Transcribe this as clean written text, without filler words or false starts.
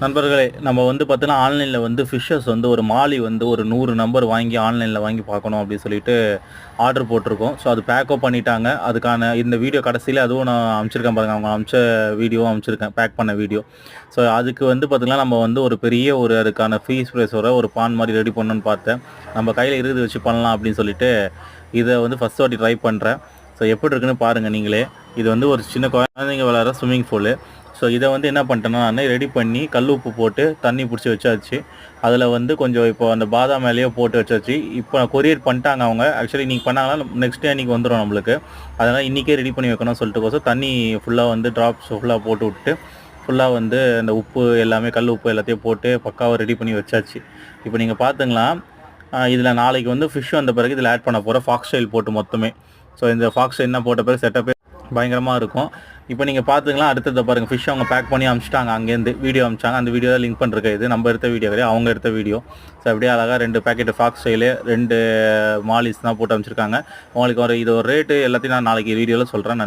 நண்பர்களே, நம்ம வந்து பார்த்தீங்கன்னா, ஆன்லைன்ல வந்து ஃபிஷ்ஷஸ் வந்து ஒரு மாலி வந்து ஒரு 100 நம்பர் வாங்கி ஆன்லைன்ல வாங்கி பார்க்கணும் அப்படின்னு சொல்லிட்டு ஆர்டர் போட்டிருக்கோம். ஸோ அது பேக்கும் பண்ணிட்டாங்க. அதுக்கான இந்த வீடியோ கடைசியில அதுவும் நான் அனுப்பிச்சிருக்கேன் பாருங்க. அவங்க அனுப்பிச்ச வீடியோவும் அனுப்பிச்சிருக்கேன். பேக் பண்ண வீடியோ. ஸோ அதுக்கு வந்து பார்த்தீங்கன்னா, நம்ம வந்து ஒரு பெரிய அதுக்கான ஃப்ரீஸ் ப்ரைஸோட ஒரு பான் மாரி ரெடி பண்ணணும்னு பார்த்தேன். நம்ம கையில இருக்கிறத வச்சு பண்ணலாம் அப்படின்னு சொல்லிட்டு, இத வந்து ஃபர்ஸ்ட் வாட்டி ட்ரை பண்றேன். ஸோ எப்படி இருக்குன்னு பாருங்க நீங்களே. இது வந்து ஒரு சின்ன குழந்தைங்க விளையாடுற ஸ்விம்மிங் பூலு. ஸோ இதை வந்து என்ன பண்ணிட்டேன்னா நான் ரெடி பண்ணி கல் உப்பு போட்டு தண்ணி பிடிச்சி வச்சாச்சு. அதில் வந்து கொஞ்சம் இப்போ அந்த பாதாம் மேலேயே போட்டு வச்சாச்சு. இப்போ கொரியர் பண்ணிட்டாங்க அவங்க. ஆக்சுவலி இன்றைக்கி பண்ணாங்கன்னா நெக்ஸ்ட் டே அன்றைக்கி வந்துடும் நம்மளுக்கு. அதனால் இன்றைக்கே ரெடி பண்ணி வைக்கணும்னு சொல்லிட்டு தண்ணி ஃபுல்லாக வந்து ட்ராப்ஸ் ஃபுல்லாக போட்டு விட்டு ஃபுல்லாக வந்து அந்த உப்பு எல்லாமே கல் உப்பு எல்லாத்தையும் போட்டு பக்காவாக ரெடி பண்ணி வச்சாச்சு. இப்போ நீங்கள் பார்த்துங்களா, இதில் நாளைக்கு வந்து ஃபிஷ் வந்த பிறகு இதில் ஆட் பண்ண போகிறோம் ஃபாக்ஸ் ஸ்டைல் போட்டு மொத்தமே. ஸோ இந்த ஃபாக்ஸ் என்ன போட்ட பிறகு செட்டப்பே பயங்கரமாக இருக்கும். இப்போ நீங்கள் பார்த்துங்களா, அடுத்ததை பாருங்கள். ஃபிஷ் அவங்க பேக் பண்ணி அனுப்பிச்சிட்டாங்க. அங்கேருந்து வீடியோ அனுப்பிச்சாங்க. அந்த வீடியோ தான் லிங்க் பண்ணிருக்கேன். இது நம்ம எடுத்த வீடியோ கிடையாது, அவங்க எடுத்த வீடியோ. ஸோ அப்படியே அழகாக 2 பேக்கெட் ஃபாக்ஸ் ஸ்டைலு 2 மாலிஸ் தான் போட்டு அனுப்பிச்சிருக்காங்க. உங்களுக்கு இது ஒரு ரேட்டு எல்லாத்தையும் நான் நாளைக்கு வீடியோவில் சொல்கிறேன். நன்றி.